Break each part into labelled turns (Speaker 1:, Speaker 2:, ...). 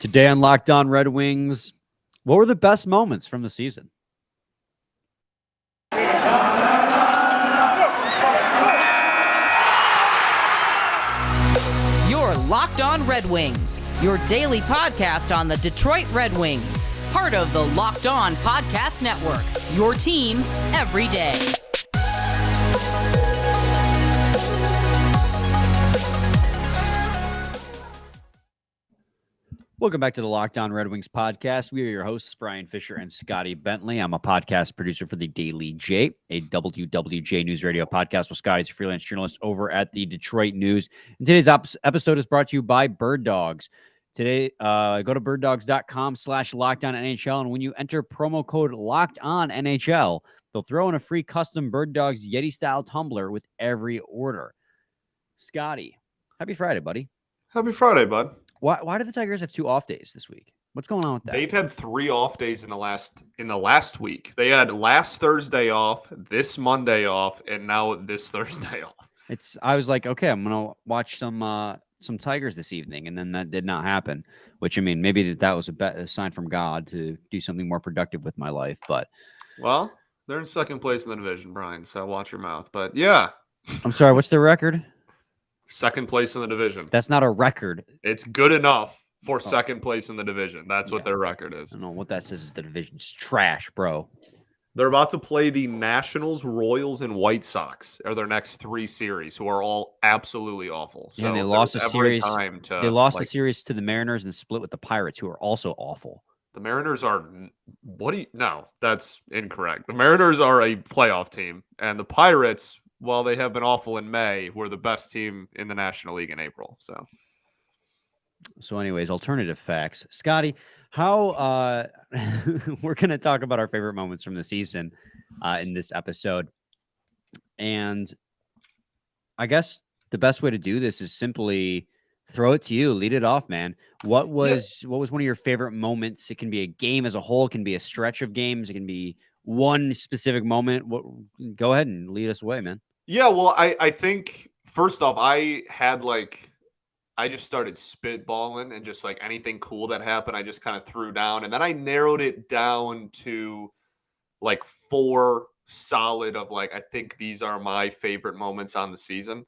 Speaker 1: Today on Locked On Red Wings, what were the best moments from the season?
Speaker 2: You're Locked On Red Wings, your daily podcast on the Detroit Red Wings, part of the Locked On Podcast Network, your team every day.
Speaker 1: Welcome back to the Locked On Red Wings podcast. We are your hosts, Brian Fisher and Scotty Bentley. I'm a podcast producer for the Daily J, a WWJ News Radio podcast with Scotty's a freelance journalist over at the Detroit News. And today's episode is brought to you by Birddogs. Today, go to birddogs.com/LockedOnNHL, and when you enter promo code LockedOnNHL, they'll throw in a free custom Birddogs Yeti-style tumbler with every order. Scotty, happy Friday, buddy.
Speaker 3: Happy Friday, bud.
Speaker 1: Why do the Tigers have 2 off days this week? What's going on with that?
Speaker 3: They've had 3 off days in the last week. They had last Thursday off, this Monday off, and now this Thursday off.
Speaker 1: I was like, okay, I'm gonna watch some Tigers this evening, and then that did not happen. Which, I mean, maybe that was a sign from God to do something more productive with my life. But
Speaker 3: well, they're in second place in the division, Brian. So watch your mouth. But yeah,
Speaker 1: I'm sorry. What's their record?
Speaker 3: Second place in the division.
Speaker 1: That's not a record.
Speaker 3: It's good enough for second place in the division. That's what their record is.
Speaker 1: I don't know what that says. Is the division's trash, bro.
Speaker 3: They're about to play the Nationals, Royals, and White Sox are their next 3 series, who are all absolutely awful.
Speaker 1: Yeah,
Speaker 3: so
Speaker 1: they lost a series.
Speaker 3: They
Speaker 1: lost the series to the Mariners and split with the Pirates, who are also awful.
Speaker 3: The Mariners are no, that's incorrect. The Mariners are a playoff team, and the Pirates, while they have been awful in May, were the best team in the National League in April. So
Speaker 1: anyways, alternative facts. Scotty, how we're going to talk about our favorite moments from the season in this episode. And I guess the best way to do this is simply throw it to you. Lead it off, man. What was one of your favorite moments? It can be a game as a whole. It can be a stretch of games. It can be one specific moment. Go ahead and lead us away, man.
Speaker 3: Yeah, well, I think, first off, I just started spitballing and just like anything cool that happened, I just kind of threw down. And then I narrowed it down to like 4 solid of like, I think these are my favorite moments on the season.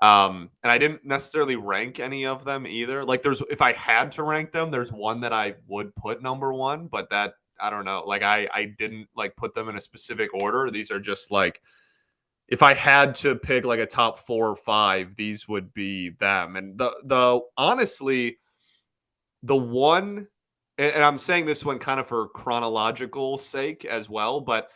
Speaker 3: And I didn't necessarily rank any of them either. Like if I had to rank them, there's one that I would put number 1, but that, I don't know. Like I didn't like put them in a specific order. These are just like, if I had to pick like a top 4 or 5, these would be them. And the honestly, the one, and I'm saying this one kind of for chronological sake as well, but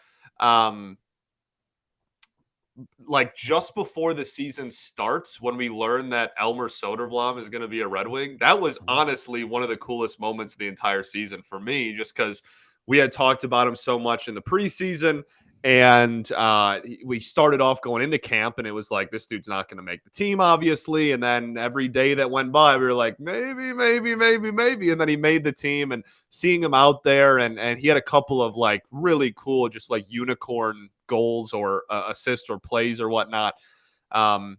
Speaker 3: like just before the season starts, when we learn that Elmer Soderblom is going to be a Red Wing, that was honestly one of the coolest moments of the entire season for me, just because we had talked about him so much in the preseason. And we started off going into camp, and it was like, this dude's not going to make the team, obviously. And then every day that went by, we were like, maybe. And then he made the team, and seeing him out there, and he had a couple of like really cool, just like unicorn goals or assists or plays or whatnot in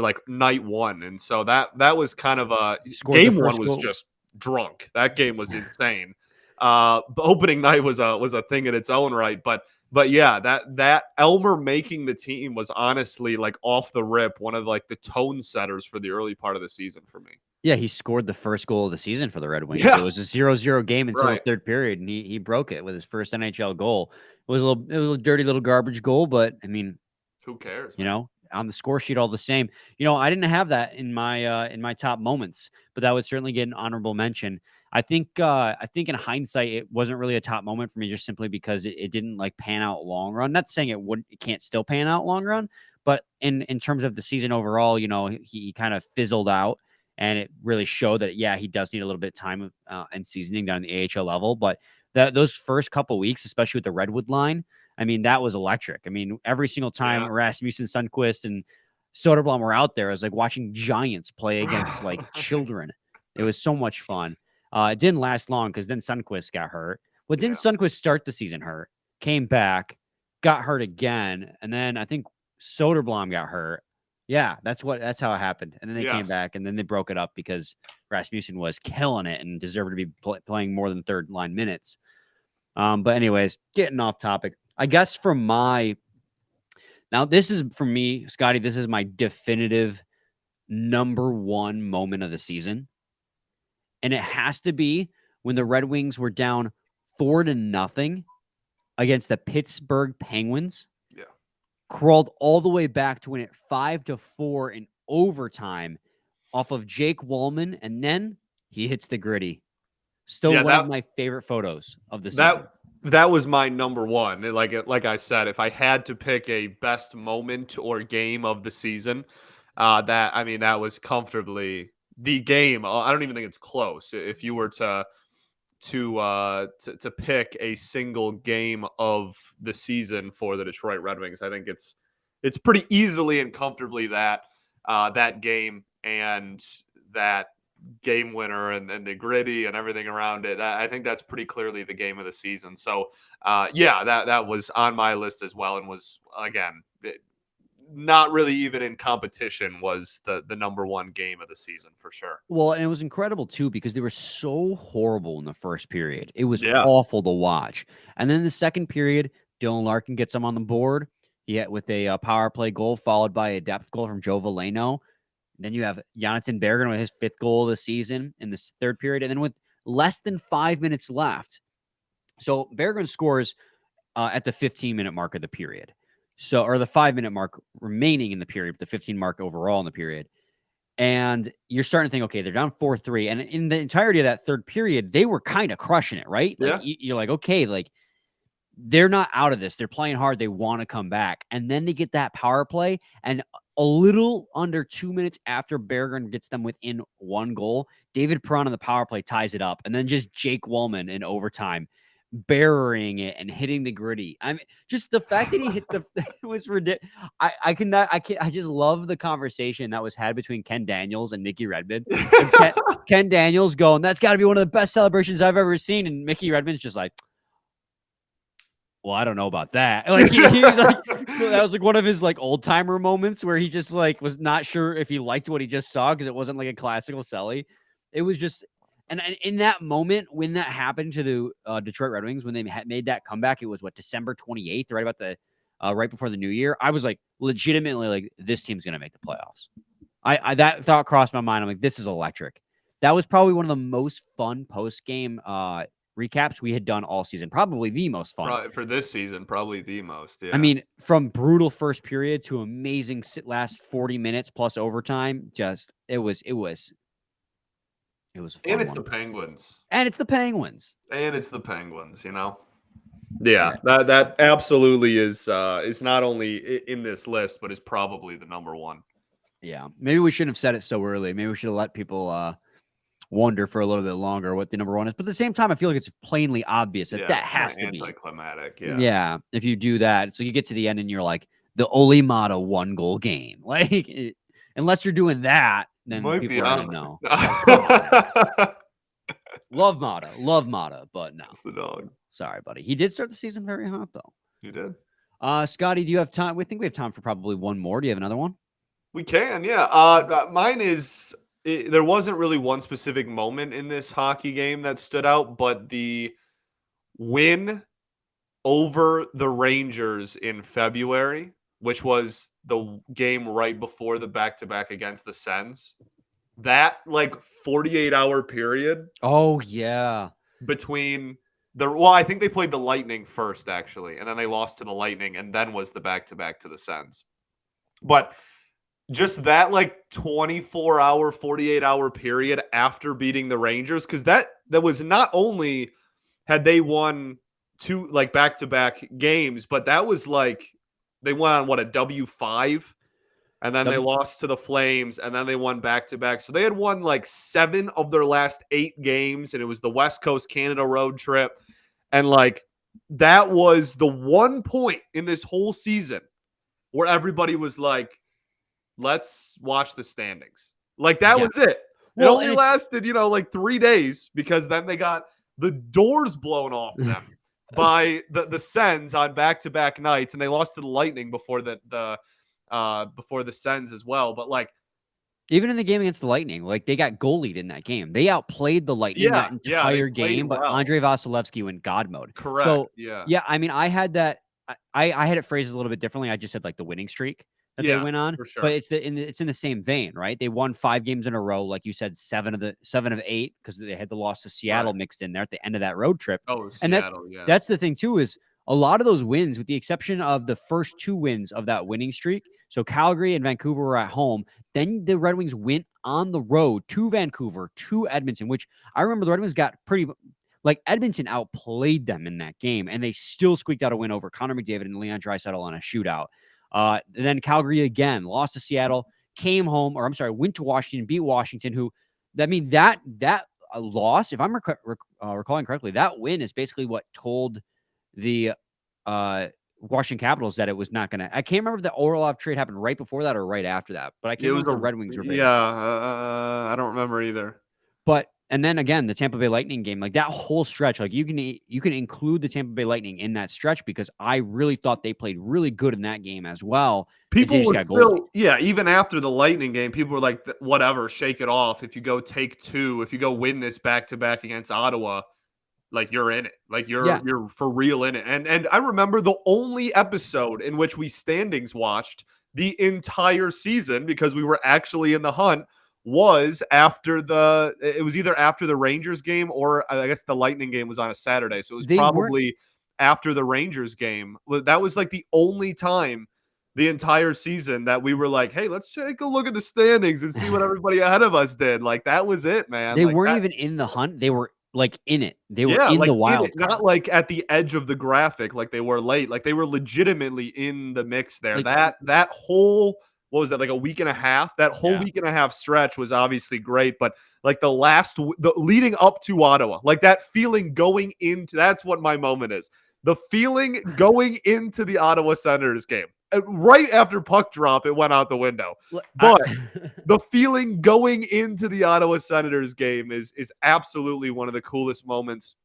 Speaker 3: like night 1. And so that was kind of game 1 was just drunk. That game was insane. Opening night was a thing in its own right, but yeah, that Elmer making the team was honestly like off the rip one of like the tone setters for the early part of the season for me.
Speaker 1: Yeah, he scored the first goal of the season for the Red Wings.
Speaker 3: Yeah.
Speaker 1: It was a 0-0 game until the third period, and he broke it with his first NHL goal. It was a dirty little garbage goal, but I mean,
Speaker 3: who cares?
Speaker 1: You know, on the score sheet all the same. You know, I didn't have that in my top moments, but that would certainly get an honorable mention. I think in hindsight, it wasn't really a top moment for me, just simply because it didn't like pan out long run. Not saying it can't still pan out long run, but in terms of the season overall, you know, he kind of fizzled out, and it really showed that, yeah, he does need a little bit of time and seasoning down the AHL level. But those first couple weeks, especially with the Redwood line, I mean, that was electric. I mean, every single time Rasmussen, Sundqvist, and Soderblom were out there, it was like watching giants play against like children. It was so much fun. It didn't last long because then Sundqvist got hurt. Well, didn't Sundqvist start the season hurt? Came back, got hurt again, and then I think Soderblom got hurt, Yeah, that's how it happened. And then they came
Speaker 3: Yes.
Speaker 1: back, and then they broke it up because Rasmussen was killing it and deserved to be playing more than third line minutes. But anyways, getting off topic. I guess now this is for me, Scotty. This is my definitive number one moment of the season, and it has to be when the Red Wings were down 4-0 against the Pittsburgh Penguins.
Speaker 3: Yeah.
Speaker 1: Crawled all the way back to win it 5-4 in overtime off of Jake Walman, and then he hits the Griddy. Still one of my favorite photos of the season.
Speaker 3: That was my number one. Like I said, if I had to pick a best moment or game of the season, that was comfortably the game. I don't even think it's close. If you were to pick a single game of the season for the Detroit Red Wings, I think it's pretty easily and comfortably that game and that game winner and the Griddy and everything around it. I think that's pretty clearly the game of the season. So that was on my list as well, and was, again, not really even in competition, was the number one game of the season for sure.
Speaker 1: Well, and it was incredible too because they were so horrible in the first period. It was awful to watch. And then the second period, Dylan Larkin gets them on the board. With a power play goal followed by a depth goal from Joe Veleno. Then you have Jonathan Berggren with his 5th goal of the season in this third period. And then with less than 5 minutes left. So Berggren scores at the 15-minute mark of the period. Or the 5-minute mark remaining in the period, the 15 mark overall in the period. And you're starting to think, okay, they're down 4-3. And in the entirety of that third period, they were kind of crushing it, right? Like, you're like, okay, like, they're not out of this. They're playing hard. They want to come back. And then they get that power play. And a little under 2 minutes after Berggren gets them within 1 goal, David Perron on the power play ties it up. And then just Jake Walman in overtime, burying it and hitting the Griddy. I mean, just the fact that he hit it was ridiculous. I just love the conversation that was had between Ken Daniels and Mickey Redmond. Ken Daniels going, that's got to be one of the best celebrations I've ever seen. And Mickey Redmond's just like, well, I don't know about that. Like he was like, that was like one of his like old timer moments where he just like was not sure if he liked what he just saw because it wasn't like a classical celly. It was just, and in that moment when that happened to the Detroit Red Wings, when they made that comeback, it was December 28th, right about right before the new year. I was like legitimately like, this team's gonna make the playoffs. I that thought crossed my mind. I'm like, this is electric. That was probably one of the most fun post game recaps we had done all season. Probably the most fun.
Speaker 3: Probably for this season, probably the most. Yeah.
Speaker 1: I mean, from brutal first period to amazing last 40 minutes plus overtime, just it was a fun
Speaker 3: and it's
Speaker 1: one.
Speaker 3: the Penguins.
Speaker 1: And it's the Penguins.
Speaker 3: You know? Yeah, that absolutely is not only in this list, but is probably the number one.
Speaker 1: Yeah. Maybe we shouldn't have said it so early. Maybe we should have let people wonder for a little bit longer what the number one is. But at the same time, I feel like it's plainly obvious that that has to be
Speaker 3: anticlimactic.
Speaker 1: Yeah. If you do that, so you get to the end and you're like the Ole Mata 1-goal game. Like, unless you're doing that, then people are going to know. Love Mata, but no.
Speaker 3: It's the dog.
Speaker 1: Sorry, buddy. He did start the season very hot, though.
Speaker 3: He did.
Speaker 1: Scotty, do you have time? We think we have time for probably one more. Do you have another one?
Speaker 3: We can, yeah. Mine is. There wasn't really one specific moment in this hockey game that stood out, but the win over the Rangers in February, which was the game right before the back-to-back against the Sens, that 48-hour period.
Speaker 1: Oh, yeah.
Speaker 3: Between I think they played the Lightning first, actually, and then they lost to the Lightning, and then was the back-to-back to the Sens. But just that 24-hour, 48-hour period after beating the Rangers, because that was not only had they won 2 back-to-back games, but that was they went on a W5, and then they lost to the Flames, and then they won back-to-back. So they had won 7 of their last 8 games, and it was the West Coast Canada road trip. And that was the one point in this whole season where everybody was like, let's watch the standings. That was it. It only lasted, 3 days, because then they got the doors blown off them by the Sens on back-to-back nights, and they lost to the Lightning before the before the Sens as well. But like,
Speaker 1: even in the game against the Lightning, like they got goalied in that game. They outplayed the Lightning that
Speaker 3: yeah, they
Speaker 1: entire
Speaker 3: played
Speaker 1: game, but
Speaker 3: well.
Speaker 1: Andrei Vasilevsky went God mode.
Speaker 3: Correct.
Speaker 1: So
Speaker 3: Yeah.
Speaker 1: yeah, I mean, I had that. I had it phrased a little bit differently. I just said like the winning streak that they
Speaker 3: Yeah,
Speaker 1: went on,
Speaker 3: for
Speaker 1: but
Speaker 3: sure.
Speaker 1: it's in the same vein, right? They won 5 games in a row, like you said, 7 of 8 because they had the loss to Seattle
Speaker 3: Right.
Speaker 1: mixed in there at the end of that road trip.
Speaker 3: Oh,
Speaker 1: And
Speaker 3: Seattle. Yeah.
Speaker 1: that's the thing too is a lot of those wins, with the exception of the first 2 wins of that winning streak. So Calgary and Vancouver were at home. Then the Red Wings went on the road to Vancouver, to Edmonton, which I remember the Red Wings got pretty, like Edmonton outplayed them in that game, and they still squeaked out a win over Connor McDavid and Leon Draisaitl on a shootout. Then Calgary again lost to Seattle, came home, or I'm sorry, went to Washington, beat Washington, who, I mean, that loss, if I'm recalling correctly, that win is basically what told the Washington Capitals that it was not going to. I can't remember if the Orlov trade happened right before that or right after that, but I can't
Speaker 3: It was
Speaker 1: remember if the Red Wings were big.
Speaker 3: yeah. I don't remember either.
Speaker 1: But and then again, the Tampa Bay Lightning game, like that whole stretch, like you can include the Tampa Bay Lightning in that stretch because I really thought they played really good in that game as well.
Speaker 3: People
Speaker 1: just
Speaker 3: were
Speaker 1: got
Speaker 3: still,
Speaker 1: goalied.
Speaker 3: yeah, even after the Lightning game, people were like, whatever, shake it off. If you go take 2, if you go win this back to back against Ottawa, like you're in it. Like
Speaker 1: Yeah.
Speaker 3: you're for real in it. And I remember the only episode in which we standings watched the entire season because we were actually in the hunt was it was either after the Rangers game or I guess the Lightning game was on a Saturday. So it was
Speaker 1: They weren't
Speaker 3: probably after the Rangers game. That was like the only time the entire season that we were like, hey, let's take a look at the standings and see what everybody ahead of us did. Like that was it, man.
Speaker 1: they
Speaker 3: Like
Speaker 1: weren't
Speaker 3: that,
Speaker 1: even in the hunt. They were like in it. They were
Speaker 3: yeah,
Speaker 1: in
Speaker 3: like
Speaker 1: the
Speaker 3: in
Speaker 1: wild
Speaker 3: it,
Speaker 1: card.
Speaker 3: not like at the edge of the graphic, like they were late. Like they were legitimately in the mix there.
Speaker 1: Like,
Speaker 3: That whole what was that, like a week and a half? That whole
Speaker 1: yeah.
Speaker 3: week and a half stretch was obviously great, but like the leading up to Ottawa, like that feeling going into that's what my moment is. The feeling going into the Ottawa Senators game. Right after puck drop, it went out the window. But the feeling going into the Ottawa Senators game is absolutely one of the coolest moments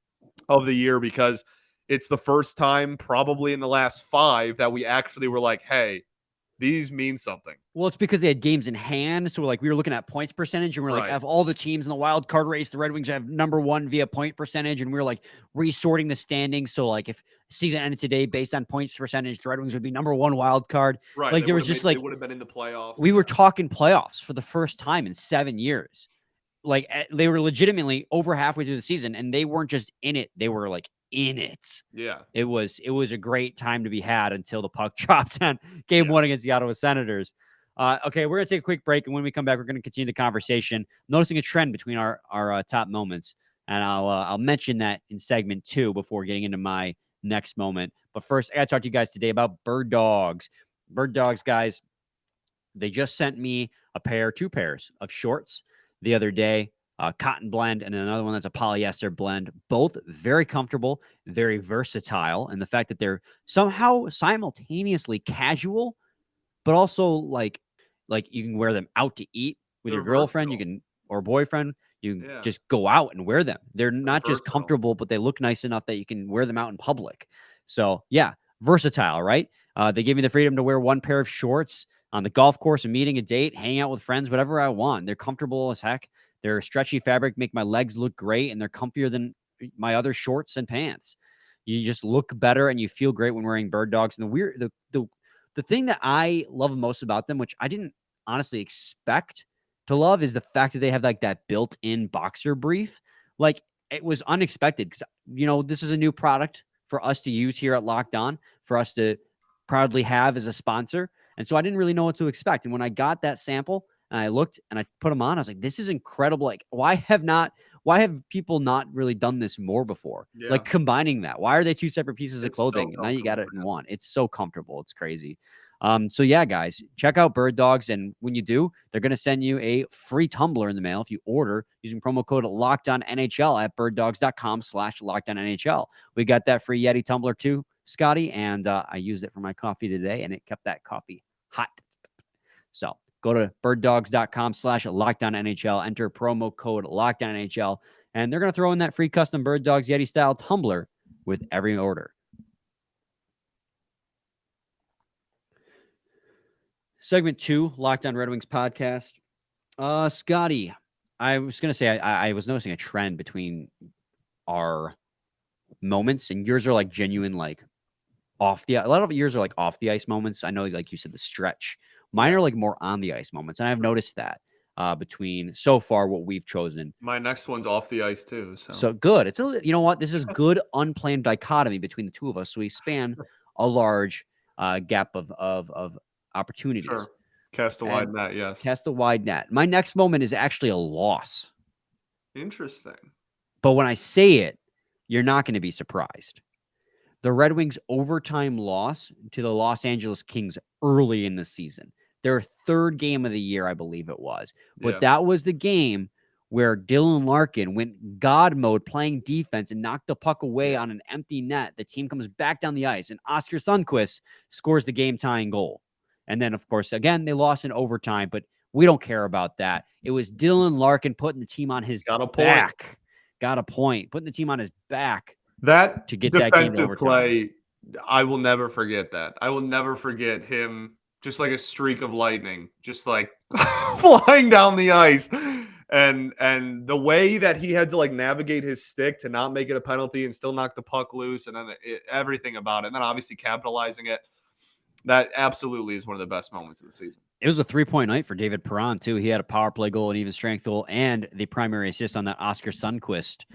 Speaker 3: of the year because it's the first time probably in the last 5 that we actually were like, hey, these mean something.
Speaker 1: Well, it's because they had games in hand. So like we were looking at points percentage and we're like,
Speaker 3: Right.
Speaker 1: of all the teams in the wild card race, the Red Wings have number 1 via point percentage. And we were like resorting the standings. So like if season ended today based on points percentage, the Red Wings would be number 1 wild card.
Speaker 3: Right.
Speaker 1: Like there was just like,
Speaker 3: they would have been in the playoffs.
Speaker 1: we were talking playoffs for the first time in 7 years. Like they were legitimately over halfway through the season and they weren't just in it. They were like in it.
Speaker 3: Yeah.
Speaker 1: It was a great time to be had until the puck dropped on game 1 against the Ottawa Senators. Okay, we're going to take a quick break, and when we come back, we're going to continue the conversation. Noticing a trend between our top moments, and I'll mention that in segment 2 before getting into my next moment. But first, I got to talk to you guys today about Birddogs. Birddogs, guys, they just sent me 2 pairs of shorts the other day. Cotton blend and another one that's a polyester blend. Both very comfortable, very versatile, and the fact that they're somehow simultaneously casual, but also like you can wear them out to eat with your girlfriend,
Speaker 3: versatile.
Speaker 1: you can or boyfriend. You can just go out and wear them. They're not just
Speaker 3: versatile.
Speaker 1: comfortable, but they look nice enough that you can wear them out in public. So yeah, versatile, right? They give me the freedom to wear 1 pair of shorts on the golf course, a meeting, a date, hanging out with friends, whatever I want. They're comfortable as heck. They're stretchy fabric, make my legs look great, and they're comfier than my other shorts and pants. You just look better and you feel great when wearing Birddogs. And the thing that I love most about them, which I didn't honestly expect to love, is the fact that they have like that built-in boxer brief. Like it was unexpected because this is a new product for us to use here at Locked On, for us to proudly have as a sponsor. And so I didn't really know what to expect. And when I got that sample and I looked and I put them on, I was like, this is incredible. Like, why have people not really done this more before?
Speaker 3: Yeah.
Speaker 1: Like combining that. Why are they 2 separate pieces of clothing?
Speaker 3: So
Speaker 1: and now you got it in one. It's so comfortable. It's crazy. So yeah, guys, check out Birddogs. And when you do, they're going to send you a free tumbler in the mail if you order using promo code LOCKEDONNHL at birddogs.com/LOCKEDONNHL. We got that free Yeti tumbler too, Scotty. And I used it for my coffee today and it kept that coffee hot. So go to birddogs.com/LOCKEDONNHL, enter promo code LOCKEDONNHL, and they're going to throw in that free custom Birddogs Yeti style tumbler with every order. Segment 2, Locked On Red Wings podcast. Scotty, I was going to say I was noticing a trend between our moments, and yours are like genuine, like off the. A lot of yours are like off the ice moments. I know, like you said, the stretch. Mine are like more on the ice moments, and I've noticed that between so far what we've chosen.
Speaker 3: My next one's off the ice too.
Speaker 1: So good. It's you know what? This is good unplanned dichotomy between the two of us. So we span a large gap of opportunities.
Speaker 3: Sure. Cast a wide net, yes.
Speaker 1: Cast a wide net. My next moment is actually a loss.
Speaker 3: Interesting.
Speaker 1: But when I say it, you're not going to be surprised. The Red Wings' overtime loss to the Los Angeles Kings early in the season. Their third game of the year, I believe it was. But that was the game where Dylan Larkin went God mode playing defense and knocked the puck away on an empty net. The team comes back down the ice, and Oskar Sundqvist scores the game-tying goal. And then, of course, again, they lost in overtime, but we don't care about that. It was Dylan Larkin putting the team on his back. Got a point. Putting the team on his back.
Speaker 3: That
Speaker 1: to get that game to
Speaker 3: defensive play, I will never forget that. I will never forget him just like a streak of lightning, just like flying down the ice. And the way that he had to like navigate his stick to not make it a penalty and still knock the puck loose, and then everything about it. And then obviously capitalizing it. That absolutely is one of the best moments of the season.
Speaker 1: It was a 3-point night for David Perron, too. He had a power play goal, an even strength goal, and the primary assist on that Oskar Sundqvist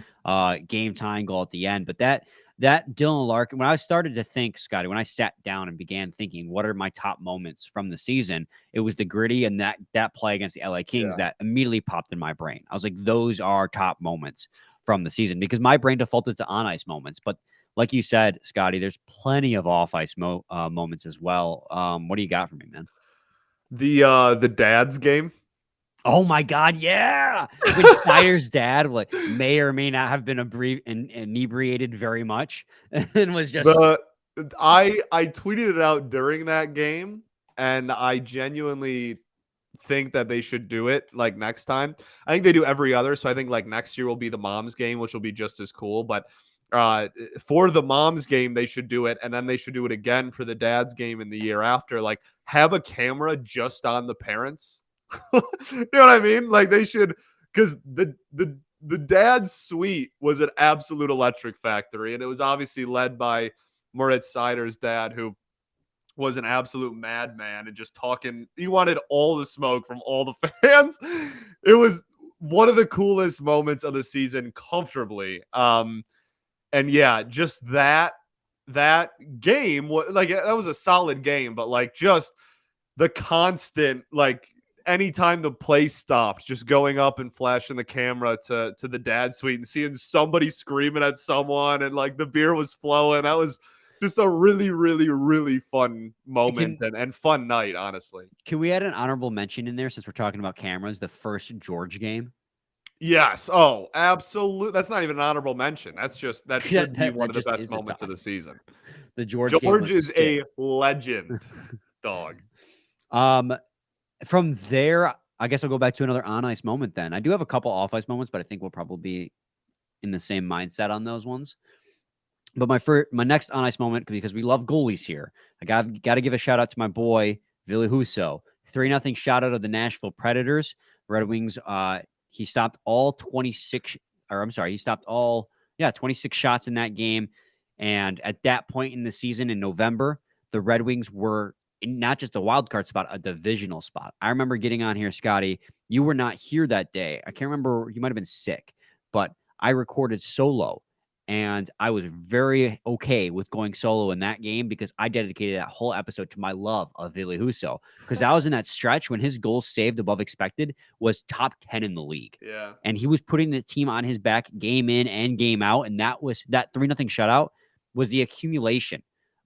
Speaker 1: game-tying goal at the end. But that Dylan Larkin, when I started to think, Scotty, when I sat down and began thinking, what are my top moments from the season, it was the Griddy and that play against the LA Kings that immediately popped in my brain. I was like, those are top moments from the season, because my brain defaulted to on-ice moments. But like you said, Scotty, there's plenty of off-ice moments as well. What do you got for me, man?
Speaker 3: The dad's game.
Speaker 1: Oh my God, yeah! When Snyder's dad may or may not have been inebriated very much, and was just.
Speaker 3: I tweeted it out during that game, and I genuinely think that they should do it like next time. I think they do every other, so I think like next year will be the mom's game, which will be just as cool. But for the mom's game, they should do it, and then they should do it again for the dad's game in the year after. Like, have a camera just on the parents. You know what I mean? Like, they should, because the dad's suite was an absolute electric factory, and it was obviously led by Moritz Seider's dad, who was an absolute madman and just talking. He wanted all the smoke from all the fans. It was one of the coolest moments of the season, comfortably. And yeah, just that game, like, that was a solid game, but like just the constant, like, anytime the play stopped, just going up and flashing the camera to the dad suite and seeing somebody screaming at someone, and like the beer was flowing. That was just a really, really, really fun moment and fun night, honestly.
Speaker 1: Can we add an honorable mention in there, since we're talking about cameras? The first George game.
Speaker 3: Yes. Oh, absolutely. That's not even an honorable mention. That should be one of the best moments of the season.
Speaker 1: The George
Speaker 3: is a legend, dog.
Speaker 1: From there, I guess I'll go back to another on-ice moment then. I do have a couple off-ice moments, but I think we'll probably be in the same mindset on those ones. But my next on-ice moment, because we love goalies here, I got to give a shout-out to my boy, Ville Husso. 3-0 shutout of the Nashville Predators. Red Wings, he stopped all 26 shots in that game. And at that point in the season in November, the Red Wings were in not just a wild card spot, a divisional spot. I remember getting on here, Scotty. You were not here that day. I can't remember. You might have been sick, but I recorded solo, and I was very okay with going solo in that game because I dedicated that whole episode to my love of Ville Husso, because I was in that stretch when his goals saved above expected was top 10 in the league.
Speaker 3: Yeah.
Speaker 1: And he was putting the team on his back game in and game out. And that 3-0 shutout was the accumulation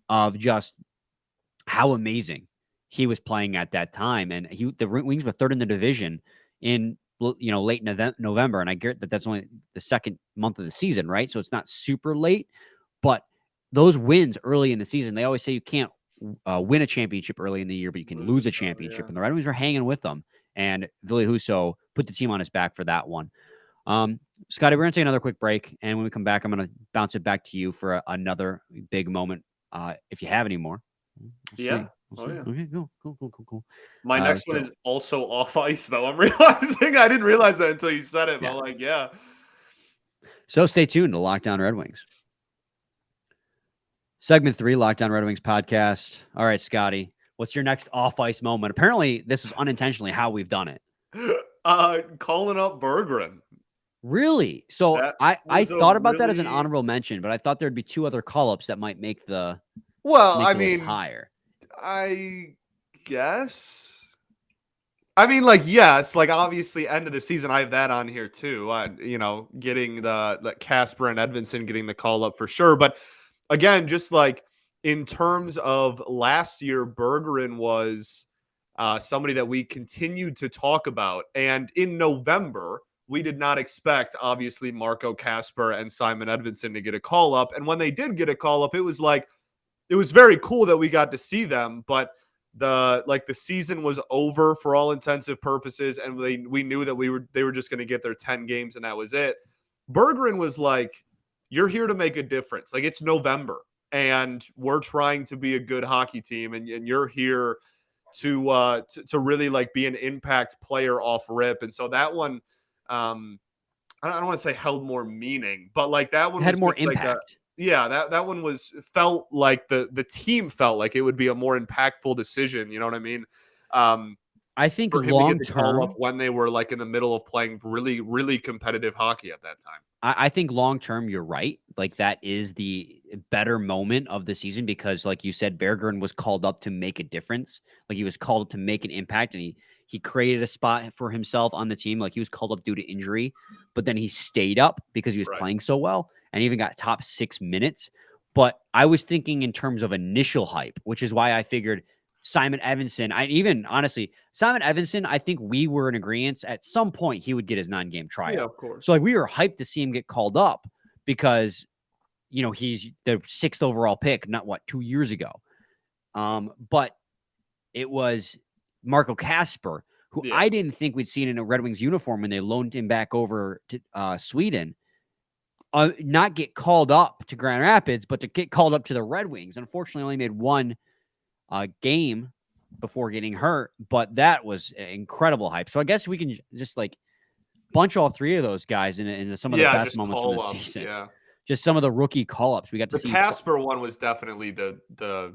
Speaker 1: of just how amazing he was playing at that time. And the Wings were third in the division in late November. And I get that that's only the second month of the season, right? So it's not super late, but those wins early in the season, they always say you can't win a championship early in the year, but you can lose a championship. And the Red Wings were hanging with them. And Ville Husso put the team on his back for that one. Scotty, we're going to take another quick break. And when we come back, I'm going to bounce it back to you for another big moment. If you have any more. We'll see.
Speaker 3: Oh, yeah.
Speaker 1: Okay, cool.
Speaker 3: My next one
Speaker 1: So
Speaker 3: is also off ice, though. I'm realizing I didn't realize that until you said it. But
Speaker 1: yeah.
Speaker 3: I'm like, yeah.
Speaker 1: So stay tuned to Lockdown Red Wings. Segment 3, Lockdown Red Wings podcast. All right, Scotty, what's your next off ice moment? Apparently, this is unintentionally how we've done it.
Speaker 3: Calling up Berggren.
Speaker 1: Really? So
Speaker 3: That
Speaker 1: I
Speaker 3: was a
Speaker 1: thought about that as an
Speaker 3: really
Speaker 1: honorable mention, but I thought there'd be 2 other call-ups that might make the
Speaker 3: I
Speaker 1: list
Speaker 3: mean,
Speaker 1: higher.
Speaker 3: I guess. I mean, like, yes, like obviously end of the season, I have that on here too. Getting the Casper and Edvinsson getting the call up for sure. But again, just like in terms of last year, Bergeron was somebody that we continued to talk about. And in November, we did not expect, obviously, Marco Casper and Simon Edvinsson to get a call up. And when they did get a call up, it was very cool that we got to see them. But the season was over for all intensive purposes, and we knew that they were just going to get their 10 games and that was it. Bergeron was like, you're here to make a difference. Like, it's November and we're trying to be a good hockey team, and you're here to really like be an impact player off rip. And so that one, I don't want to say held more meaning, but like that one
Speaker 1: It had
Speaker 3: was
Speaker 1: more
Speaker 3: just like
Speaker 1: impact.
Speaker 3: that one felt like the team felt like it would be a more impactful decision. You know what I mean?
Speaker 1: I think
Speaker 3: For him to get
Speaker 1: long
Speaker 3: the call up
Speaker 1: term,
Speaker 3: when they were like in the middle of playing really, really competitive hockey at that time.
Speaker 1: I think long term, you're right. Like that is the better moment of the season because, like you said, Bergeron was called up to make a difference. Like he was called up to make an impact, and he created a spot for himself on the team. Like he was called up due to injury, but then he stayed up because he was
Speaker 3: Right.
Speaker 1: playing so well, and even got top 6 minutes. But I was thinking in terms of initial hype, which is why I figured Simon Edvinsson. Simon Edvinsson, I think we were in agreement at some point he would get his 9-game tryout.
Speaker 3: Yeah, of course.
Speaker 1: So like we were hyped to see him get called up because he's the 6th overall pick, not 2 years ago. But it was Marco Casper, who I didn't think we'd seen in a Red Wings uniform when they loaned him back over to Sweden. Not get called up to Grand Rapids, but to get called up to the Red Wings. Unfortunately, only made one game before getting hurt, but that was incredible hype. So I guess we can just like bunch all 3 of those guys in some of the best moments of the season.
Speaker 3: Yeah.
Speaker 1: Just some of the rookie call-ups we got to see.
Speaker 3: The Casper one was definitely the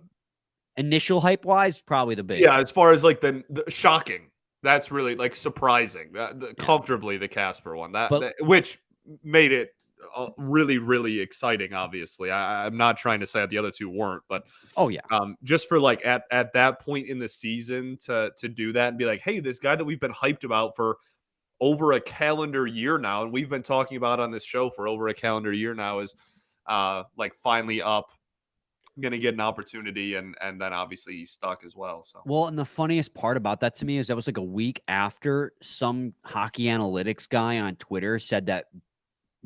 Speaker 1: initial hype wise, probably the biggest.
Speaker 3: Yeah, as far as like the shocking, that's really like surprising. Comfortably the Casper one, which made it really, really exciting. Obviously, I'm not trying to say that the other 2 weren't, but just for like at that point in the season to do that and be like, hey, this guy that we've been hyped about for over a calendar year now, and we've been talking about on this show for over a calendar year now, is like finally up, gonna get an opportunity, and then obviously he's stuck as well. So
Speaker 1: and the funniest part about that to me is that was like a week after some hockey analytics guy on Twitter said that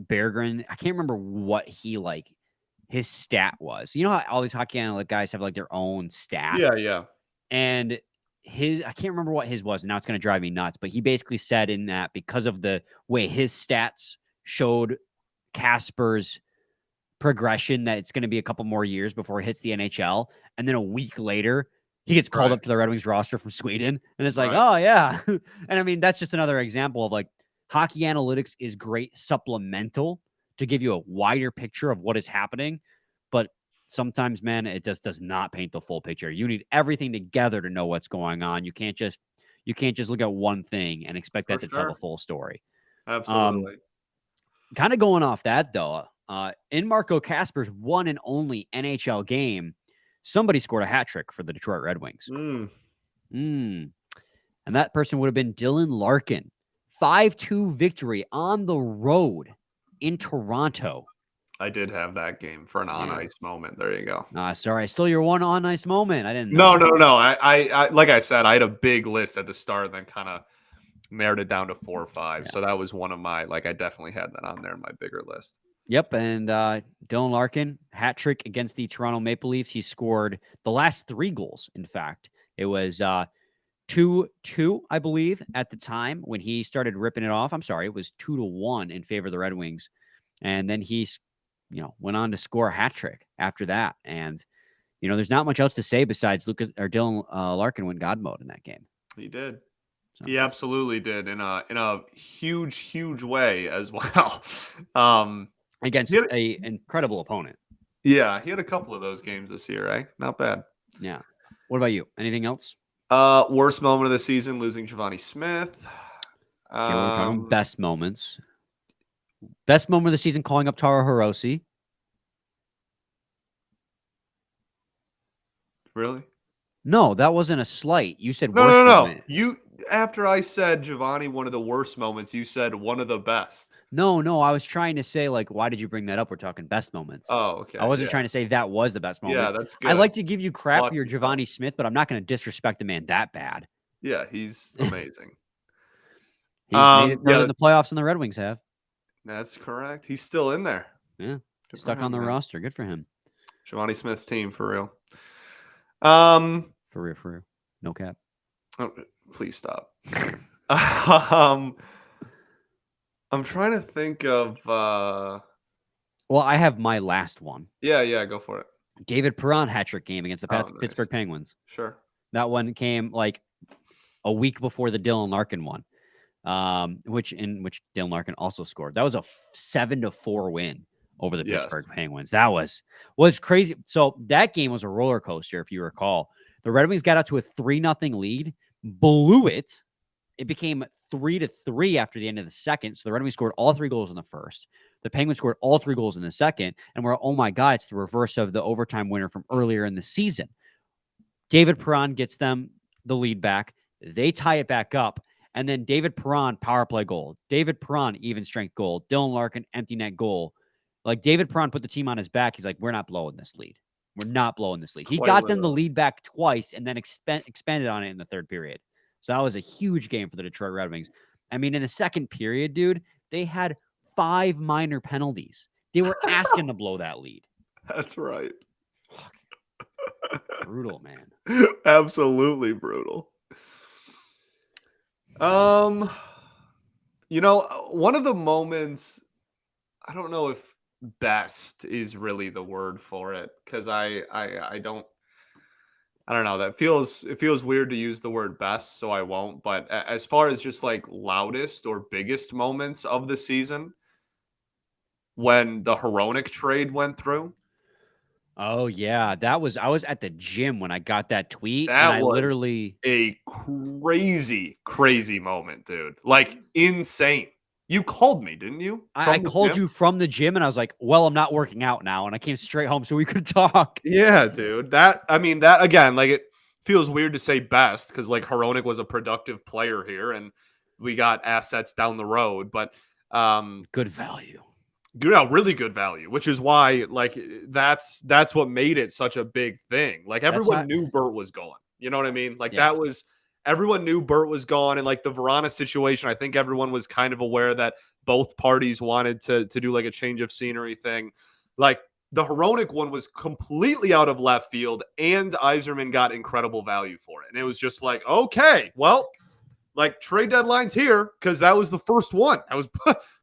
Speaker 1: Bergeron, I can't remember what his stat was. You know how all these hockey analytic guys have like their own stat?
Speaker 3: Yeah.
Speaker 1: And I can't remember what his was, and now it's going to drive me nuts, but he basically said in that because of the way his stats showed Casper's progression that it's going to be a couple more years before he hits the NHL, and then a week later he gets called up to the Red Wings roster from Sweden, and it's like, oh yeah. And I mean, that's just another example of like hockey analytics is great supplemental to give you a wider picture of what is happening, but sometimes, man, it just does not paint the full picture. You need everything together to know what's going on. You can't just look at one thing and expect that to tell the full story.
Speaker 3: Absolutely.
Speaker 1: Kind of going off that though, in Marco Casper's one and only NHL game, somebody scored a hat trick for the Detroit Red Wings. And that person would have been Dylan Larkin. 5-2 victory on the road in Toronto.
Speaker 3: I did have that game for an on-ice moment. There you go.
Speaker 1: Sorry, I stole your one on-ice moment. I didn't
Speaker 3: know. No. I like I said, I had a big list at the start and then kind of narrowed it down to 4 or 5. Yeah. So that was one of my, I definitely had that on there in my bigger list.
Speaker 1: Yep, and Dylan Larkin, hat trick against the Toronto Maple Leafs. He scored the last 3 goals, in fact. It was 2-2, I believe, at the time when he started ripping it off. I'm sorry, it was 2-1 in favor of the Red Wings. And then he, went on to score a hat trick after that. And, there's not much else to say besides Dylan Larkin went God mode in that game.
Speaker 3: He did.
Speaker 1: So.
Speaker 3: He absolutely did in a huge way as well.
Speaker 1: Against an incredible opponent.
Speaker 3: Yeah, he had a couple of those games this year, right? Not bad.
Speaker 1: Yeah. What about you? Anything else?
Speaker 3: Worst moment of the season, losing Giovanni Smith.
Speaker 1: Okay, we're talking best moments. Best moment of the season, calling up Taro Hirose.
Speaker 3: Really?
Speaker 1: No, that wasn't a slight. You said
Speaker 3: No,
Speaker 1: worst moment.
Speaker 3: You after I said Giovanni one of the worst moments, you said one of the best.
Speaker 1: No, I was trying to say, like, why did you bring that up? We're talking best moments.
Speaker 3: Oh, okay.
Speaker 1: I wasn't trying to say that was the best moment.
Speaker 3: Yeah, that's good.
Speaker 1: I like to give you crap for your Giovanni Smith, but I'm not going to disrespect the man that bad.
Speaker 3: Yeah, he's amazing.
Speaker 1: He's made it further than the playoffs and the Red Wings have.
Speaker 3: That's correct. He's still in there.
Speaker 1: Yeah, stuck on the roster. Good for him.
Speaker 3: Giovanni Smith's team, for real.
Speaker 1: For real. No cap.
Speaker 3: Oh, please stop. I'm trying to think of. Well,
Speaker 1: I have my last one.
Speaker 3: Yeah, go for it.
Speaker 1: David Perron hat-trick game against the Pittsburgh Penguins.
Speaker 3: Sure.
Speaker 1: That one came like a week before the Dylan Larkin one, which Dylan Larkin also scored. That was a 7-4 win over the Pittsburgh Penguins. That was crazy. So that game was a roller coaster, if you recall. The Red Wings got out to a 3-0 lead, blew it. It became 3-3 after the end of the second. So the Red Wings scored all 3 goals in the first. The Penguins scored all 3 goals in the second. And we're, oh my God, it's the reverse of the overtime winner from earlier in the season. David Perron gets them the lead back. They tie it back up. And then David Perron, power play goal. David Perron, even strength goal. Dylan Larkin, empty net goal. Like, David Perron put the team on his back. He's like, we're not blowing this lead. We're not blowing this lead. He got them the lead back twice and then expanded on it in the third period. So that was a huge game for the Detroit Red Wings. I mean, in the second period, dude, they had 5 minor penalties. They were asking to blow that lead.
Speaker 3: That's right.
Speaker 1: Brutal, man.
Speaker 3: Absolutely brutal. One of the moments, I don't know if best is really the word for it, because I don't know. It feels weird to use the word best, so I won't. But as far as just like loudest or biggest moments of the season, when the Hronek trade went through.
Speaker 1: Oh yeah, I was at the gym when I got that tweet.
Speaker 3: That was
Speaker 1: literally
Speaker 3: a crazy moment, dude. Like, insane. You called me, didn't you?
Speaker 1: I called you from the gym, and I was like, well, I'm not working out now. And I came straight home so we could talk.
Speaker 3: Yeah, dude. That again, like, it feels weird to say best because, like, Hronek was a productive player here and we got assets down the road, but
Speaker 1: good value.
Speaker 3: Really good value, which is why, like, that's what made it such a big thing. Like, everyone knew Burt was gone. You know what I mean? Like, everyone knew Burt was gone. And like the Verana situation, I think everyone was kind of aware that both parties wanted to do like a change of scenery thing. Like, the Hronek one was completely out of left field, and Yzerman got incredible value for it. And it was just like, okay, well, like, trade deadline's here, because that was the first one. That was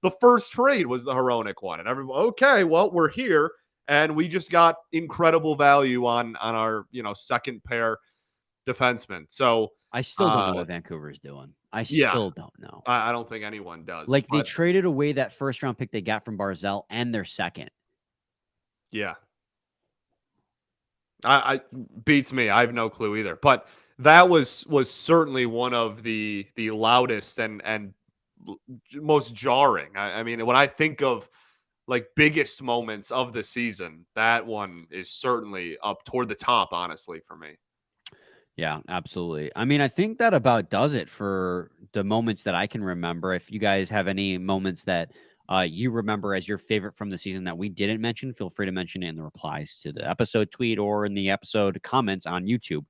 Speaker 3: the first trade was the Hronek one. And everyone, okay, well, we're here. And we just got incredible value on our, second pair defensemen. So
Speaker 1: I still don't know what Vancouver is doing. I still don't know.
Speaker 3: I don't think anyone does.
Speaker 1: Like, they traded away that first round pick they got from Barzell and their second.
Speaker 3: Yeah. I beats me. I have no clue either. But that was certainly one of the loudest and most jarring. I mean, when I think of like biggest moments of the season, that one is certainly up toward the top, honestly, for me.
Speaker 1: Yeah, absolutely. I mean, I think that about does it for the moments that I can remember. If you guys have any moments that you remember as your favorite from the season that we didn't mention, feel free to mention it in the replies to the episode tweet or in the episode comments on YouTube.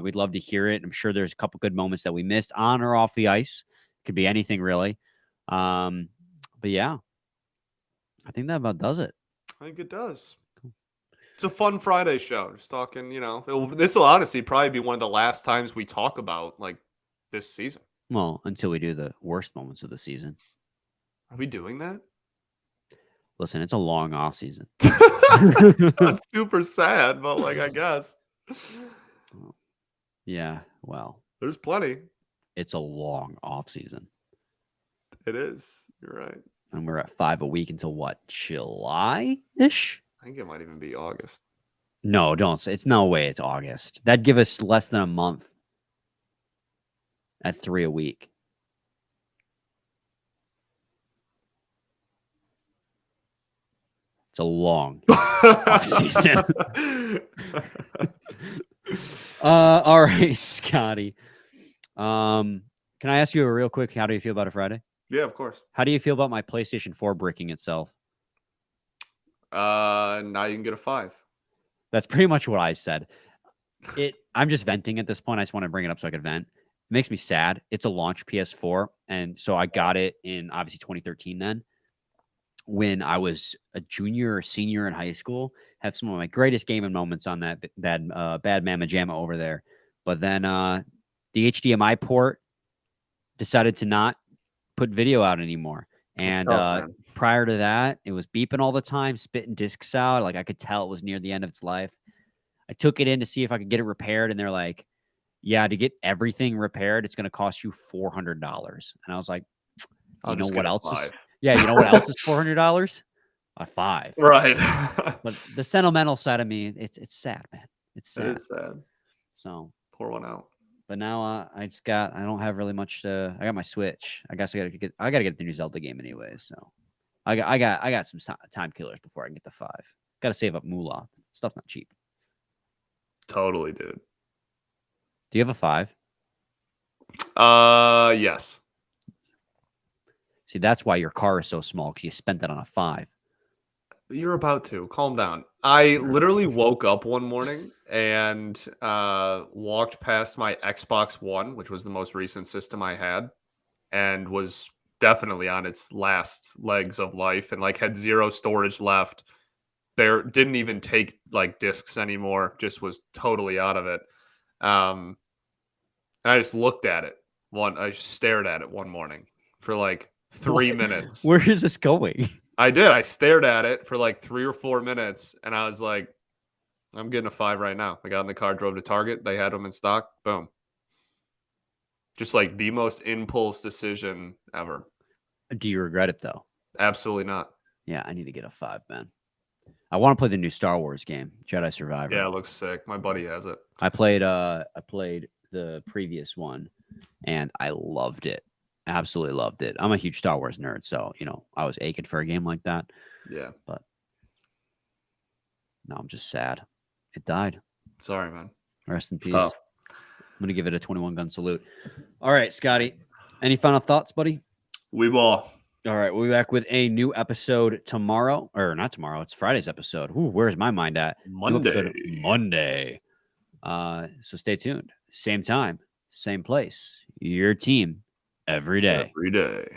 Speaker 1: We'd love to hear it. I'm sure there's a couple good moments that we missed on or off the ice. Could be anything, really. But yeah, I think that about does it.
Speaker 3: I think it does. It's a fun Friday show. Just talking, this will honestly probably be one of the last times we talk about like this season.
Speaker 1: Well, until we do the worst moments of the season.
Speaker 3: Are we doing that?
Speaker 1: Listen, it's a long off season.
Speaker 3: It's not super sad, but like I guess.
Speaker 1: Yeah, well,
Speaker 3: There's plenty.
Speaker 1: it's a long off season.
Speaker 3: It is. You're right.
Speaker 1: And we're at 5 a week until what? July-ish?
Speaker 3: I think it might even be August.
Speaker 1: No, don't say. It's no way it's August. That'd give us less than a month at 3 a week. It's a long off season. All right, Scotty. Can I ask you a real quick? How do you feel about a Friday?
Speaker 3: Yeah, of course.
Speaker 1: How do you feel about my PlayStation 4 bricking itself?
Speaker 3: Now you can get a 5.
Speaker 1: That's pretty much what I said. I'm just venting at this point. I just want to bring it up so I could vent. It makes me sad. It's a launch PS4, and so I got it in obviously 2013 then, when I was a junior or senior in high school. Had some of my greatest gaming moments on that bad Mama Jamma over there. But then the HDMI port decided to not put video out anymore. And prior to that, it was beeping all the time, spitting discs out. Like I could tell it was near the end of its life. I took it in to see if I could get it repaired, and they're like, yeah, to get everything repaired, it's going to cost you $400. And I was like, you know what else is? Yeah, you know what else is $400? A 5.
Speaker 3: Right.
Speaker 1: But the sentimental side of me, it's sad, man. It's sad.
Speaker 3: It is sad.
Speaker 1: So
Speaker 3: pour one out.
Speaker 1: But now I don't have really much to. I got my Switch. I guess I gotta get the new Zelda game anyway. So I got some time killers before I can get the 5. Got to save up moolah. Stuff's not cheap.
Speaker 3: Totally, dude.
Speaker 1: Do you have a 5?
Speaker 3: Yes.
Speaker 1: See, that's why your car is so small, because you spent that on a 5.
Speaker 3: You're about to. Calm down. I literally woke up one morning and walked past my Xbox One, which was the most recent system I had, and was definitely on its last legs of life, and like had 0 storage left. There didn't even take like discs anymore, just was totally out of it. And I just looked at it. I just stared at it one morning for like 3 minutes.
Speaker 1: Where is this going?
Speaker 3: I did. I stared at it for like 3 or 4 minutes, and I was like, I'm getting a 5 right now. I got in the car, drove to Target. They had them in stock. Boom. Just like the most impulse decision ever.
Speaker 1: Do you regret it, though?
Speaker 3: Absolutely not.
Speaker 1: Yeah, I need to get a 5, man. I want to play the new Star Wars game, Jedi Survivor.
Speaker 3: Yeah, it looks sick. My buddy has it.
Speaker 1: I played the previous one, and I loved it. Absolutely loved it. I'm a huge Star Wars nerd, so I was aching for a game like that.
Speaker 3: Yeah.
Speaker 1: But now I'm just sad. It died.
Speaker 3: Sorry, man.
Speaker 1: Rest in peace. I'm gonna give it a 21 gun salute. All right, Scotty. Any final thoughts, buddy?
Speaker 3: We will.
Speaker 1: All right, we'll be back with a new episode tomorrow. Or not tomorrow, it's Friday's episode. Ooh, where's my mind at? Monday. So stay tuned. Same time, same place. Your team every day.
Speaker 3: Every day.